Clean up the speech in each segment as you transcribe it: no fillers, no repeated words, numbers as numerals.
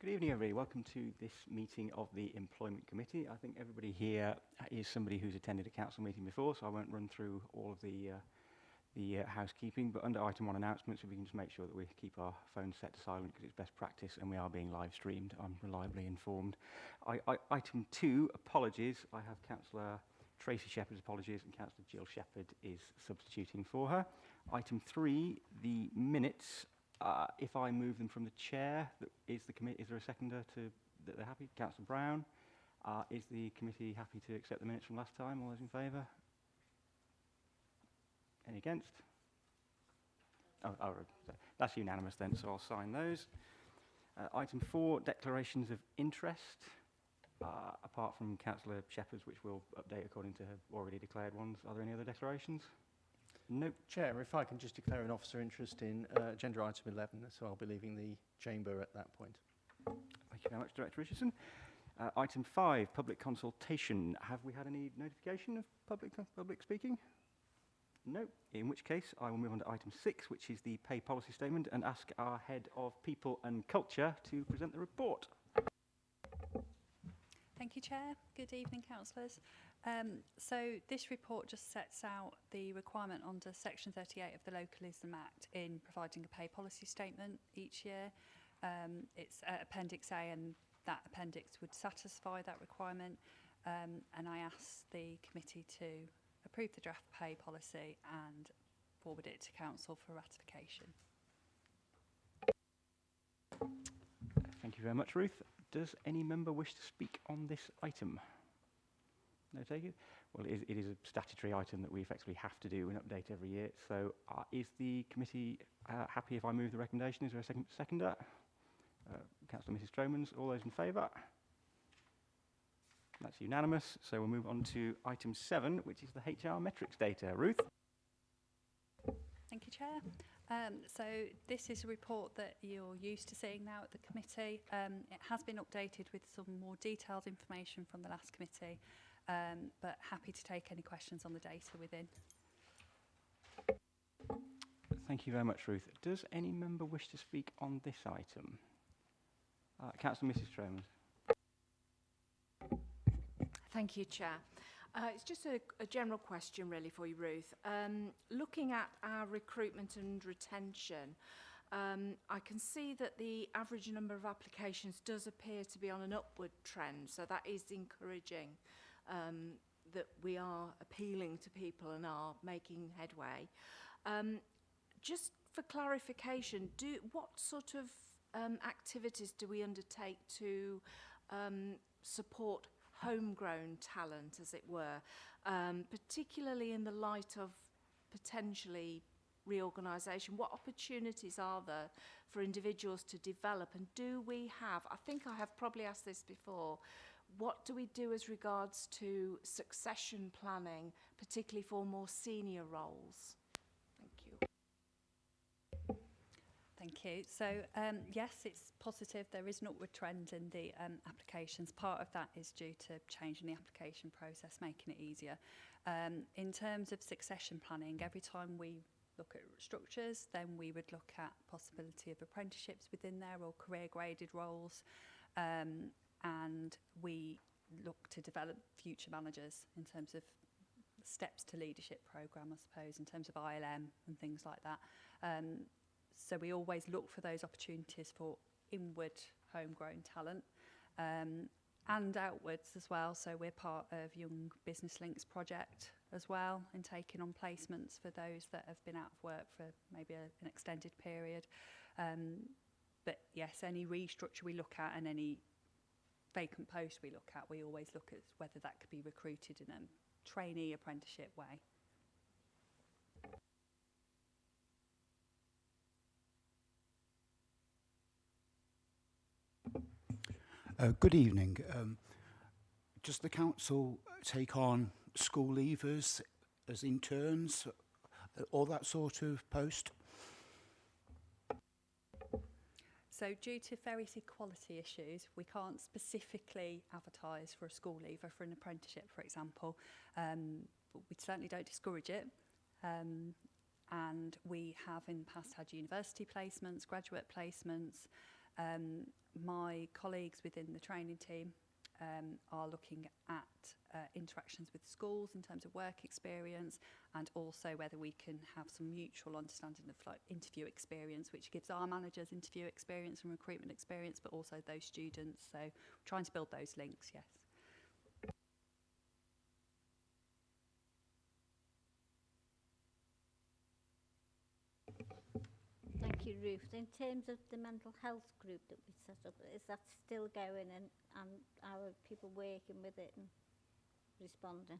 Good evening, everybody. Welcome to this meeting of the Employment Committee. I think everybody here is somebody who's attended a council meeting before, so I won't run through all of the housekeeping, but under item 1 announcements, if we can just make sure that we keep our phones set to silent because it's best practice and we are being live streamed, I'm reliably informed. Item 2, apologies. I have Councillor Tracy Shepherd's apologies and Councillor Jill Shepherd is substituting for her. Item 3, the minutes. If I move them from the chair, is there a seconder that they're happy? Councillor Brown. Is the committee happy to accept the minutes from last time? All those in favour? Any against? That's unanimous then, so I'll sign those. Item 4, declarations of interest. Apart from Councillor Shepherd's, which we'll update according to her already declared ones, are there any other declarations? Nope. Chair, if I can just declare an officer interest in agenda item 11, so I'll be leaving the chamber at that point. Thank you very much, Director Richardson. Item 5, public consultation. Have we had any notification of public speaking? No. In which case, I will move on to item 6, which is the pay policy statement, and ask our Head of People and Culture to present the report. Thank you, Chair. Good evening, councillors. So this report just sets out the requirement under Section 38 of the Localism Act in providing a pay policy statement each year. It's Appendix A, and that appendix would satisfy that requirement. And I asked the committee to approve the draft pay policy and forward it to council for ratification. Thank you very much, Ruth. Does any member wish to speak on this item? No, take it? Well, it is a statutory item that we effectively have to do and update every year. So is the committee happy if I move the recommendation? Is there a seconder? Councillor Mrs. Stromans, all those in favour? That's unanimous. So we'll move on to item 7, which is the HR metrics data. Ruth? Thank you, Chair. So this is a report that you're used to seeing now at the committee. It has been updated with some more detailed information from the last committee, but happy to take any questions on the data within. Thank you very much, Ruth. Does any member wish to speak on this item? Councillor Mrs. Stromans. Thank you, Chair. It's just a general question really for you, Ruth. Looking at our recruitment and retention, I can see that the average number of applications does appear to be on an upward trend, so that is encouraging that we are appealing to people and are making headway. Just for clarification, what sort of activities do we undertake to support homegrown talent, as it were, particularly in the light of potentially reorganisation? What opportunities are there for individuals to develop, and do we have, I think I have probably asked this before, what do we do as regards to succession planning, particularly for more senior roles? Thank you. Thank you. So yes, it's positive. There is an upward trend in the applications. Part of that is due to changing the application process, making it easier. In terms of succession planning, every time we look at structures, then we would look at possibility of apprenticeships within there or career graded roles. And we look to develop future managers in terms of steps to leadership programme, I suppose, in terms of ILM and things like that. So we always look for those opportunities for inward homegrown talent and outwards as well. So we're part of Young Business Links project as well, and taking on placements for those that have been out of work for maybe an extended period. But yes, any restructure we look at and any vacant post we look at, we always look at whether that could be recruited in a trainee apprenticeship way. Good evening. Does the council take on school leavers as interns, or that sort of post? So due to various equality issues, we can't specifically advertise for a school leaver for an apprenticeship, for example. But we certainly don't discourage it. And we have in the past had university placements, graduate placements, My colleagues within the training team are looking at interactions with schools in terms of work experience, and also whether we can have some mutual understanding of like interview experience, which gives our managers interview experience and recruitment experience, but also those students. So trying to build those links, yes. Thank you, Ruth. In terms of the mental health group that we set up, is that still going, and are people working with it and responding?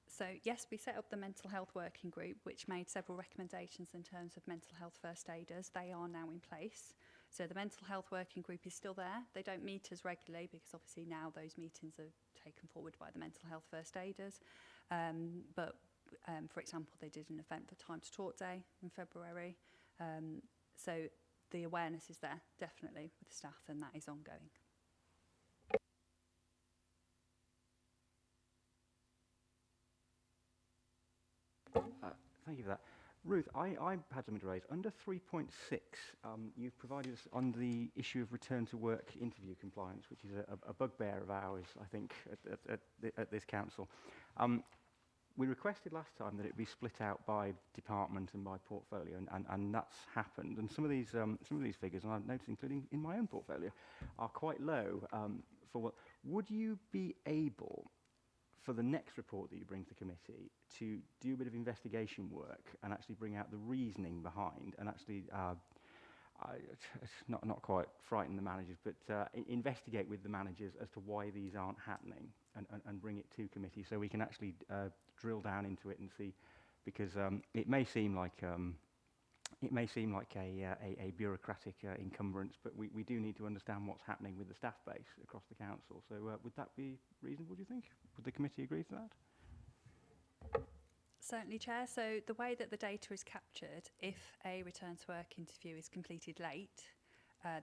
So yes, we set up the mental health working group, which made several recommendations in terms of mental health first aiders. They are now in place. So the mental health working group is still there. They don't meet as regularly because obviously now those meetings are taken forward by the mental health first aiders. For example, they did an event for Time to Talk Day in February. So the awareness is there, definitely, with the staff, and that is ongoing. Thank you for that. Ruth, I had something to raise. Under 3.6, you've provided us on the issue of return to work interview compliance, which is a bugbear of ours, I think, at this council. We requested last time that it be split out by department and by portfolio, and that's happened. And some of these figures, and I've noticed, including in my own portfolio, are quite low. For what would you be able, for the next report that you bring to the committee, to do a bit of investigation work and actually bring out the reasoning behind, and actually not quite frighten the managers, but investigate with the managers as to why these aren't happening, and bring it to committee so we can actually drill down into it and see, because it may seem like a bureaucratic encumbrance, but we do need to understand what's happening with the staff base across the council. So would that be reasonable, do you think? Would the committee agree to that? Certainly, Chair. So the way that the data is captured, if a return to work interview is completed late,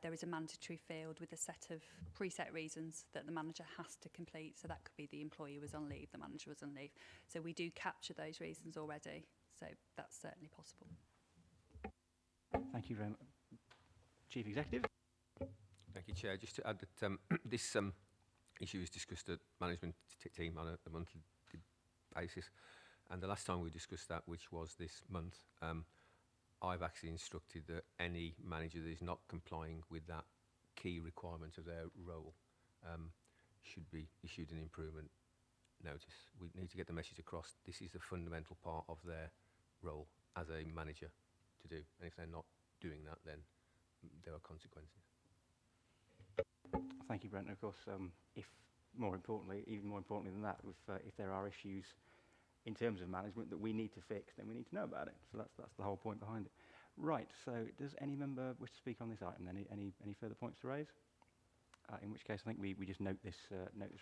there is a mandatory field with a set of preset reasons that the manager has to complete. So that could be the employee was on leave, the manager was on leave. So we do capture those reasons already. So that's certainly possible. Thank you very much. Chief Executive. Thank you, Chair. Just to add that this issue is discussed at management team on a monthly basis. And the last time we discussed that, which was this month, I've actually instructed that any manager that is not complying with that key requirement of their role should be issued an improvement notice. We need to get the message across. This is the fundamental part of their role as a manager to do. And if they're not doing that, then there are consequences. Thank you, Brent. And of course, even more importantly than that, if there are issues in terms of management that we need to fix, then we need to know about it. So that's the whole point behind it. Right. So does any member wish to speak on this item? Any further points to raise? In which case, I think we just note this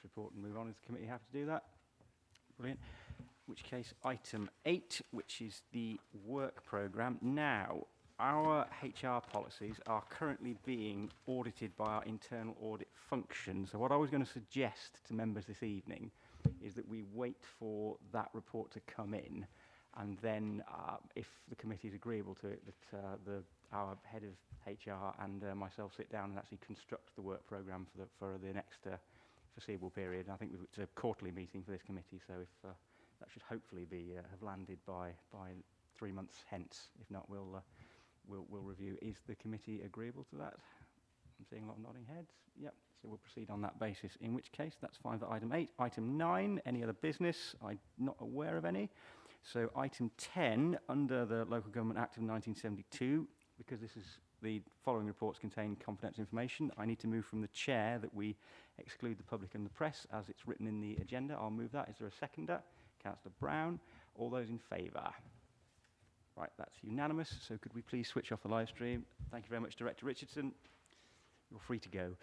report and move on. Is the committee happy to do that? Brilliant. In which case, item 8, which is the work programme. Now, our HR policies are currently being audited by our internal audit function. So what I was going to suggest to members this evening is that we wait for that report to come in, and then if the committee is agreeable to it, that our head of HR and myself sit down and actually construct the work programme for the next foreseeable period. And I think it's a quarterly meeting for this committee, so if that should hopefully have landed by 3 months hence. If not, we'll review. Is the committee agreeable to that? I'm seeing a lot of nodding heads. Yep. So we'll proceed on that basis. In which case, that's fine for item 8. Item 9, any other business? I'm not aware of any. So item 10, under the Local Government Act of 1972, because the following reports contain confidential information, I need to move from the chair that we exclude the public and the press as it's written in the agenda. I'll move that. Is there a seconder? Councillor Brown. All those in favour? Right, that's unanimous. So could we please switch off the live stream? Thank you very much, Director Richardson. You're free to go.